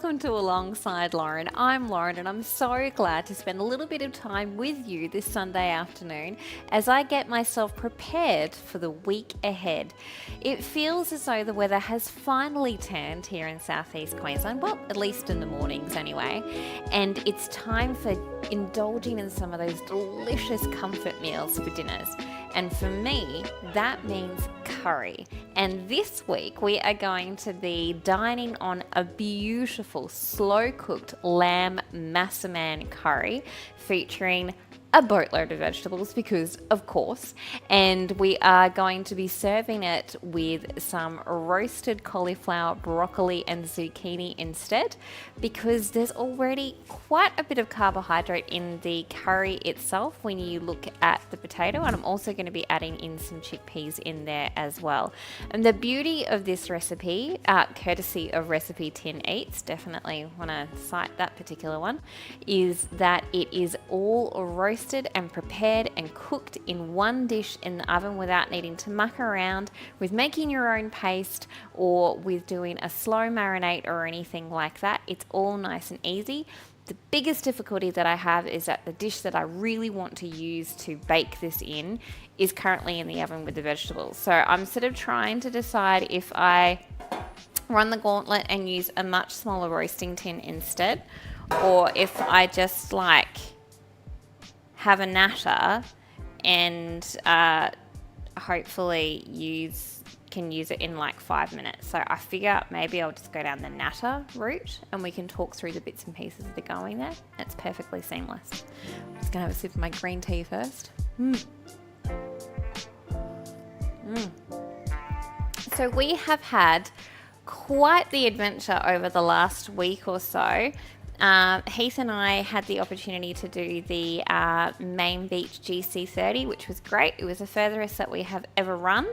welcome to Alongside Lauren. I'm Lauren and I'm so glad to spend a little bit of time with you this Sunday afternoon as I get myself prepared for the week ahead. It feels as though the weather has finally turned here in southeast Queensland, well, at least in the mornings anyway, and it's time for indulging in some of those delicious comfort meals for dinners. And for me, that means curry. And this week we are going to be dining on a beautiful slow-cooked lamb Massaman curry featuring a boatload of vegetables because, of course, and we are going to be serving it with some roasted cauliflower, broccoli and zucchini instead, because there's already quite a bit of carbohydrate in the curry itself when you look at the potato, and I'm also going to be adding in some chickpeas in there as well. And the beauty of this recipe, courtesy of Recipe Tin Eats, definitely want to cite that particular one, is that it is all roasted and prepared and cooked in one dish in the oven without needing to muck around with making your own paste or with doing a slow marinade or anything like that. It's all nice and easy. The biggest difficulty that I have is that the dish that I really want to use to bake this in is currently in the oven with the vegetables. So I'm sort of trying to decide if I run the gauntlet and use a much smaller roasting tin instead, or if I just have a natter and hopefully can use it in 5 minutes. So I figure maybe I'll just go down the natter route and we can talk through the bits and pieces that are going there. It's perfectly seamless. I'm just gonna have a sip of my green tea first. So we have had quite the adventure over the last week or so. Heath and I had the opportunity to do the Main Beach GC30, which was great. It was the furthest that we have ever run,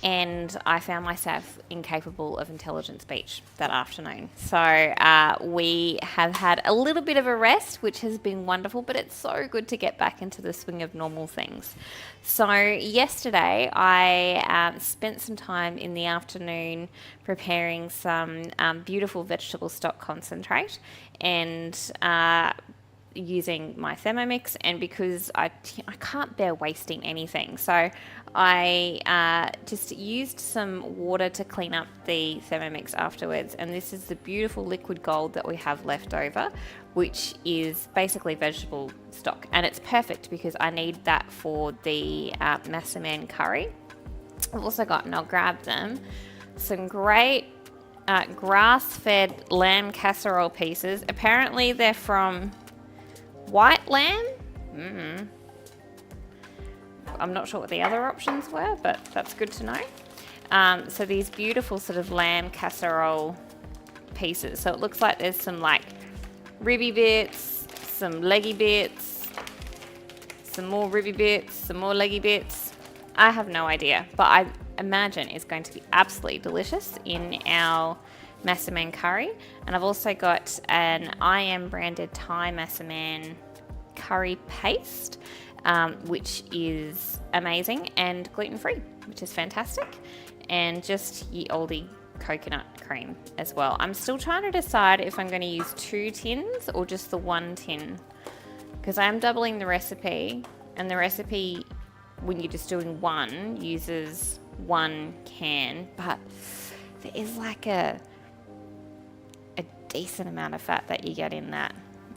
and I found myself incapable of intelligent speech that afternoon. So we have had a little bit of a rest, which has been wonderful, but it's so good to get back into the swing of normal things. So yesterday I spent some time in the afternoon preparing some beautiful vegetable stock concentrate and using my Thermomix, and because I can't bear wasting anything, so I just used some water to clean up the Thermomix afterwards, and this is the beautiful liquid gold that we have left over, which is basically vegetable stock, and it's perfect because I need that for the Massaman curry. I've also got, and I'll grab them, some great grass-fed lamb casserole pieces. Apparently they're from white lamb. I'm not sure what the other options were, but that's good to know. So these beautiful sort of lamb casserole pieces. So it looks like there's some ribby bits, some leggy bits, some more ribby bits, some more leggy bits. I have no idea, but I imagine it's going to be absolutely delicious in our Massaman curry. And I've also got an IM branded Thai Massaman curry paste, which is amazing, and gluten-free, which is fantastic, and just ye olde coconut cream as well. I'm still trying to decide if I'm going to use 2 tins or just the 1 tin, because I am doubling the recipe, and the recipe, when you're just doing one, uses 1 can, but there is a decent amount of fat that you get in that,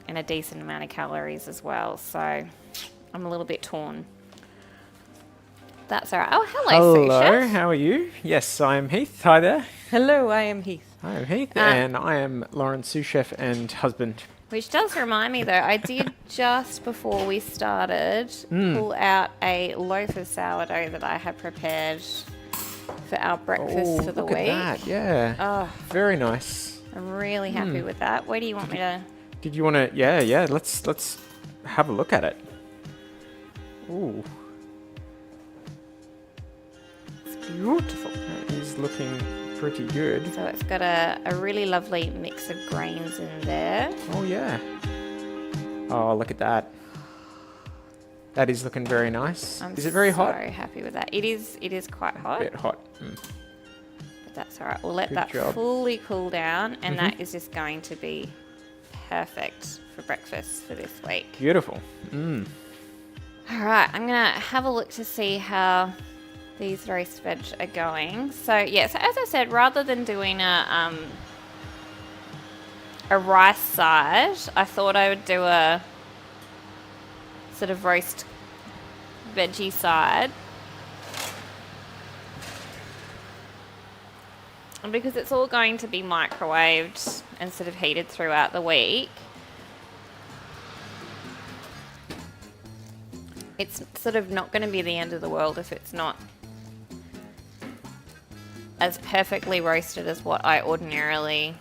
and a decent amount of calories as well, so I'm a little bit torn. That's all right. Oh, hello, Hello, Sous Chef. how are you? Yes, I am Heath. Hi there. Hello, I am Heath. I am Heath, and I am Lauren's sous chef and husband. Which does remind me, though, I did just before we started pull out a loaf of sourdough that I had prepared for our breakfast for the look week. at that, yeah. Oh, Very nice. I'm really happy with that. Where do you want me to? Did you want to? Yeah. Let's have a look at it. Ooh, It's beautiful. that is looking pretty good. So it's got a really lovely mix of grains in there. Oh yeah. Oh, look at that. That is looking very nice. I'm Is it very hot? so happy with that. It is quite hot. A bit hot. But That's all right. We'll let Good that job. fully cool down, and that is just going to be perfect for breakfast for this week. Beautiful. All right, I'm gonna have a look to see how these roast veg are going. So yeah, so as I said, rather than doing a rice side, I thought I would do a sort of roast veggie side. And because it's all going to be microwaved and sort of heated throughout the week, it's sort of not going to be the end of the world if it's not as perfectly roasted as what I ordinarily...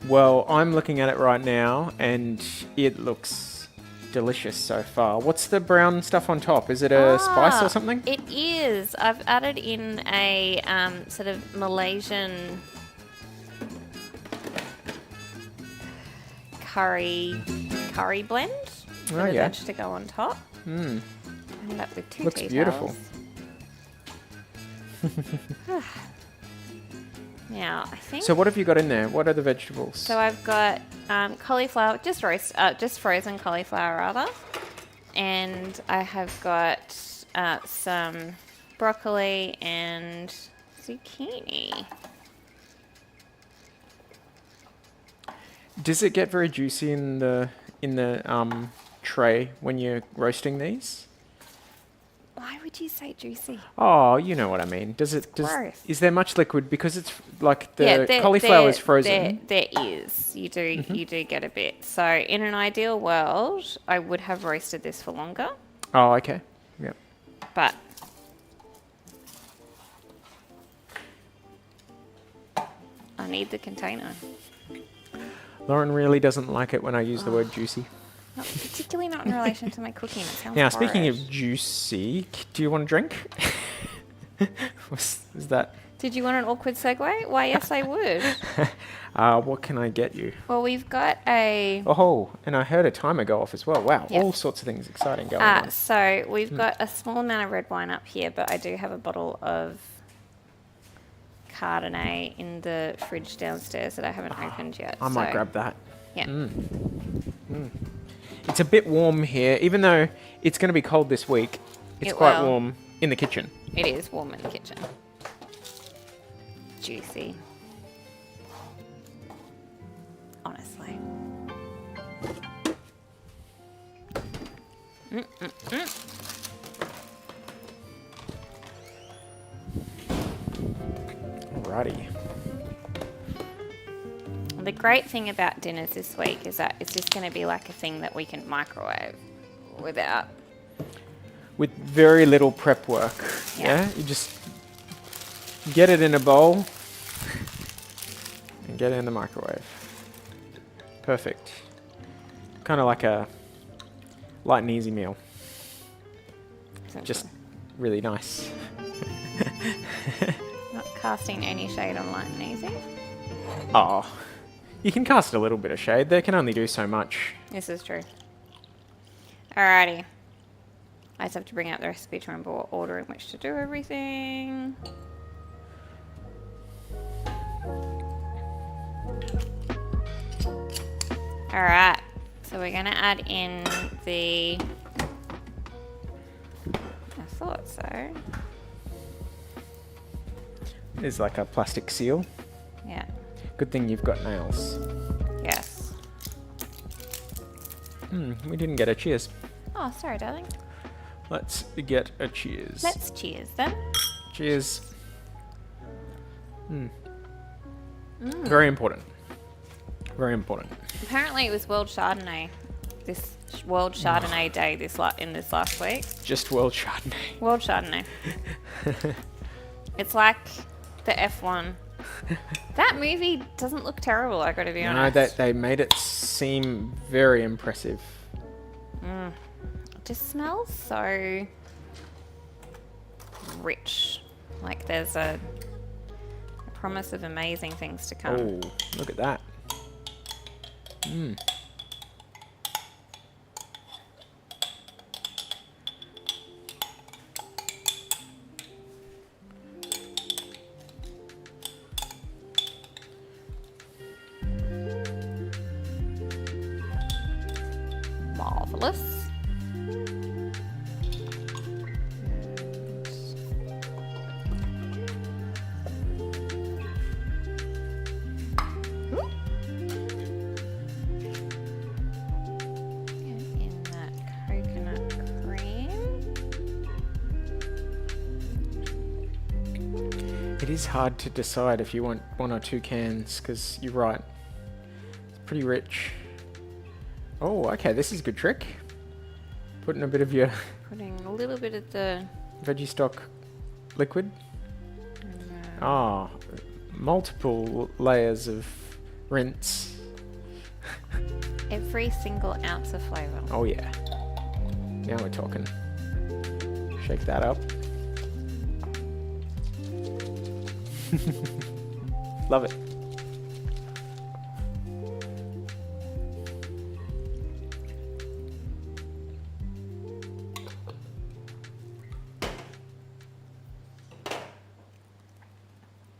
Well, I'm looking at it right now, and it looks delicious so far. What's the brown stuff on top? Is it a spice or something? It is. I've added in a sort of Malaysian curry blend for the veg to go on top. Ended up with 2 Looks tea beautiful. towels. Now, I think... So what have you got in there? What are the vegetables? So I've got cauliflower, just frozen cauliflower rather, and I have got some broccoli and zucchini. Does it get very juicy in the tray when you're roasting these? Why would you say juicy? Oh, you know what I mean. Gross. Is there much liquid because it's like the cauliflower is frozen? There is. You do get a bit. So in an ideal world, I would have roasted this for longer. Oh, okay. Yep. But I need the container. Lauren really doesn't like it when I use the word juicy. Not particularly not in relation to my cooking. It sounds Now, horrid. speaking of juicy, do you want a drink? Is that... Did you want an awkward segue? Why, yes, I would. What can I get you? Well, we've got a... Oh, and I heard a timer go off as well. Wow, Yep. all sorts of things exciting going on. So we've got a small amount of red wine up here, but I do have a bottle of Chardonnay in the fridge downstairs that I haven't opened yet. I might grab that. Yeah. It's a bit warm here, even though it's going to be cold this week. It's quite warm in the kitchen. It is warm in the kitchen. Juicy. Honestly. Alrighty. The great thing about dinners this week is that it's just going to be like a thing that we can microwave without... With very little prep work. Yeah. You just get it in a bowl and get it in the microwave. Perfect. Kind of like a light and easy meal. Just really nice. Not casting any shade on light and easy. Oh, you can cast a little bit of shade. They can only do so much. This is true. Alrighty. I just have to bring out the recipe to remember what order in which to do everything. Alright, so we're going to add in the... I thought so. There's like a plastic seal. Yeah. Good thing you've got nails. Yes. We didn't get a cheers. Oh, sorry, darling. Let's get a cheers. Let's cheers then. Cheers. Very important. Very important. Apparently it was World Chardonnay. This World Chardonnay Day in this last week. Just World Chardonnay. World Chardonnay. It's like the F1. That movie doesn't look terrible, I gotta be honest. No, they made it seem very impressive. It just smells so rich. Like there's a promise of amazing things to come. Oh, look at that. Marvelous. In that coconut cream. It is hard to decide if you want 1 or 2 cans, because you're right. It's pretty rich. Oh, okay, this is a good trick. Putting a bit of your Putting a little bit of the... veggie stock liquid. Ah, multiple layers of rinse. Every single ounce of flavour. Oh yeah. Now we're talking. Shake that up. Love it.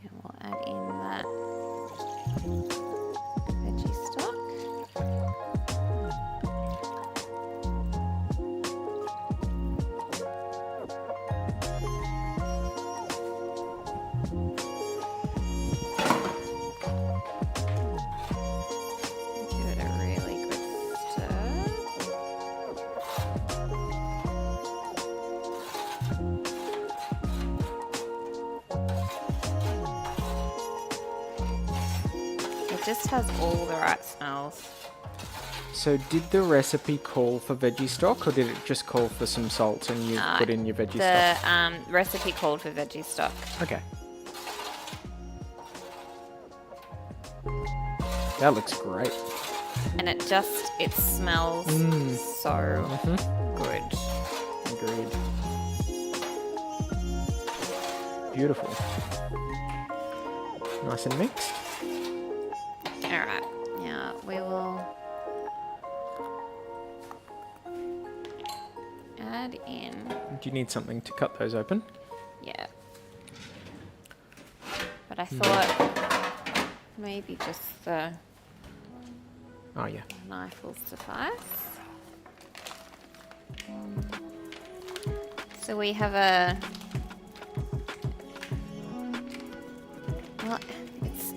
And we'll add in that veggie stock. Give it a really good stir. It just has all the right smells. So did the recipe call for veggie stock, or did it just call for some salt and you put in your veggie stock? The recipe called for veggie stock. Okay. That looks great. And it smells so good. Agreed. Beautiful. Nice and mixed. Alright, now we will add in, Do you need something to cut those open? yeah. But I thought maybe just the Oh yeah. knife will suffice. So we have a, well,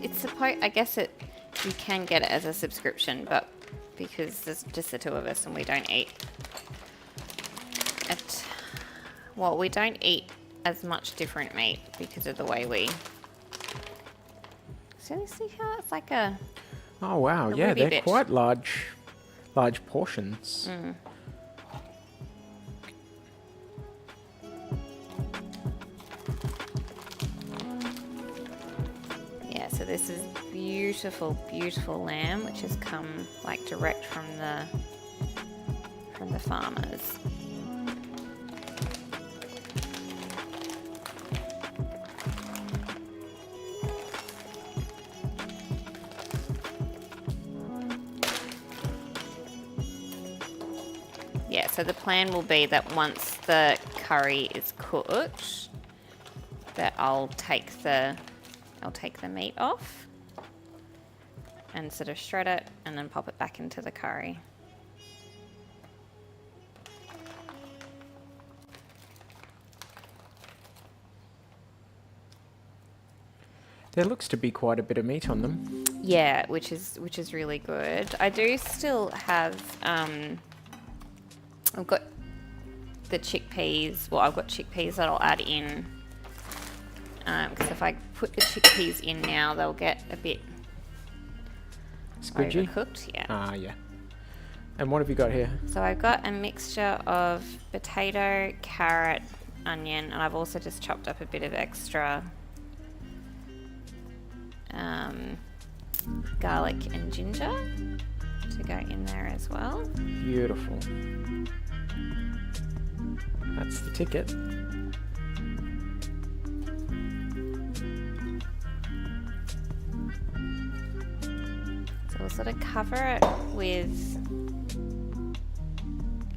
it's supposed, I guess you can get it as a subscription, but because there's just the two of us and we don't eat it, well, we don't eat as much different meat because of the way we, so you see how it's like a, Oh wow, yeah, ruby they're bit. quite large portions. yeah, so this is beautiful, beautiful lamb, which has come like direct from the farmers. Yeah, so the plan will be that once the curry is cooked, that I'll take the meat off and sort of shred it and then pop it back into the curry. There looks to be quite a bit of meat on them. Yeah, which is really good. I do still have I've got the chickpeas. Well, I've got chickpeas that I'll add in because if I put the chickpeas in now, they'll get a bit Squidgy? overcooked. Yeah. Ah, yeah. And what have you got here? So I've got a mixture of potato, carrot, onion, and I've also just chopped up a bit of extra garlic and ginger to go in there as well. Beautiful. That's the ticket. So we'll sort of cover it with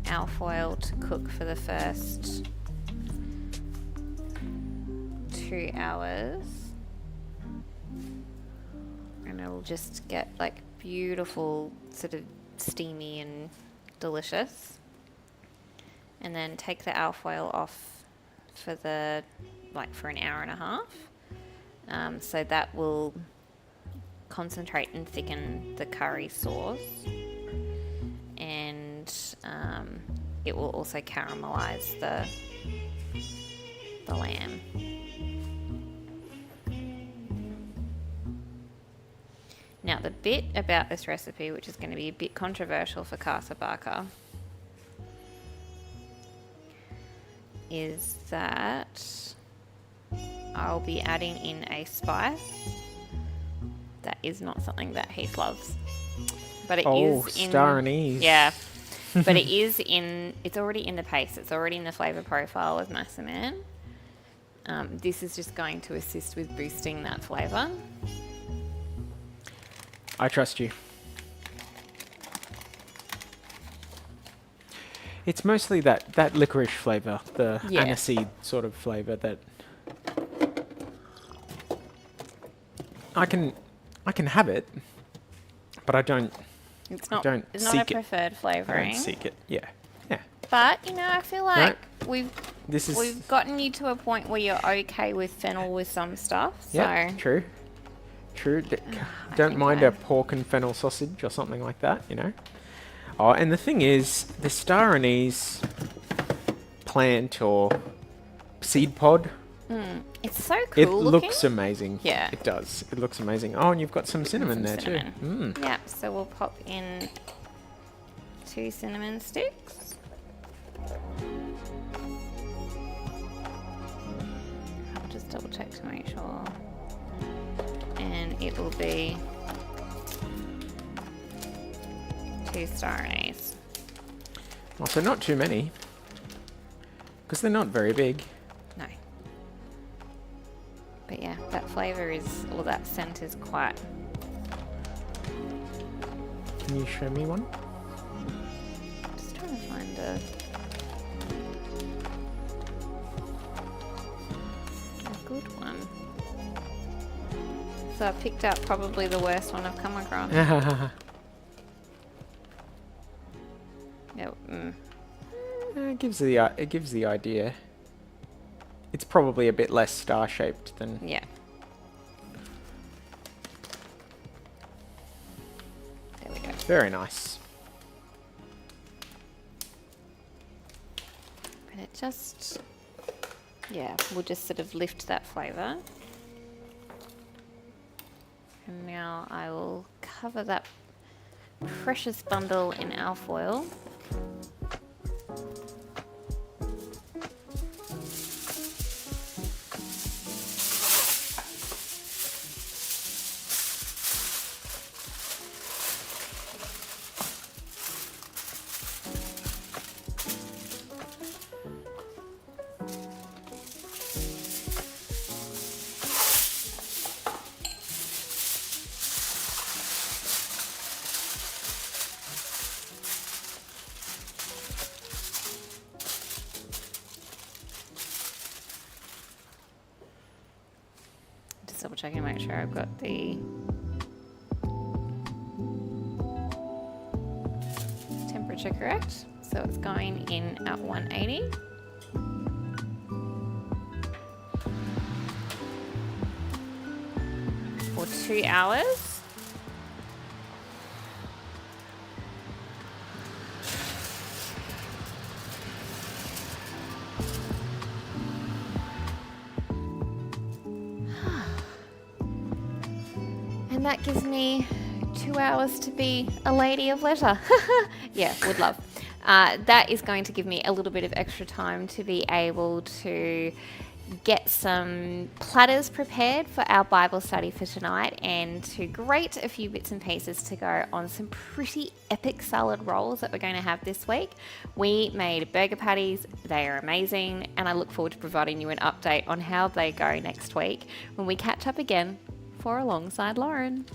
alfoil to cook for the first 2 hours. And it'll just get like beautiful sort of steamy and delicious. And then take the alfoil off for for an hour and a half. So that will concentrate and thicken the curry sauce. And it will also caramelize the lamb. Now, the bit about this recipe, which is going to be a bit controversial for Casa Barker, is that I'll be adding in a spice that is not something that Heath loves. But it is in... star anise. Yeah. But it's already in the paste. It's already in the flavour profile of Massaman. This is just going to assist with boosting that flavour. I trust you. It's mostly that licorice flavour, the aniseed sort of flavour that I can have it, but I don't. It's not a preferred flavouring. I don't seek it. Yeah. But I feel like we've gotten you to a point where you're okay with fennel with some stuff. Yeah, true. Don't mind a pork and fennel sausage or something like that, Oh, and the thing is, the star anise plant or seed pod. It's so cool. It looks amazing. Yeah. It does. It looks amazing. Oh, and you've got some cinnamon there too. Yeah, so we'll pop in 2 cinnamon sticks. I'll just double check to make sure. And it will be 2 star anise. Well, so not too many, because they're not very big. No. But yeah, that flavour or that scent is quite... Can you show me one? Just trying to find a good one. So I picked up probably the worst one I've come across. It gives the idea. It's probably a bit less star-shaped than... Yeah. There we go. Very nice. But it just... Yeah, we'll just sort of lift that flavour. And now I will cover that precious bundle in alfoil. Double checking to make sure I've got the temperature correct. So it's going in at 180. For 2 hours. And that gives me 2 hours to be a lady of leisure. Yeah, would love. That is going to give me a little bit of extra time to be able to get some platters prepared for our Bible study for tonight and to grate a few bits and pieces to go on some pretty epic salad rolls that we're going to have this week. We made burger patties. They are amazing, and I look forward to providing you an update on how they go next week when we catch up again for Alongside Lauren.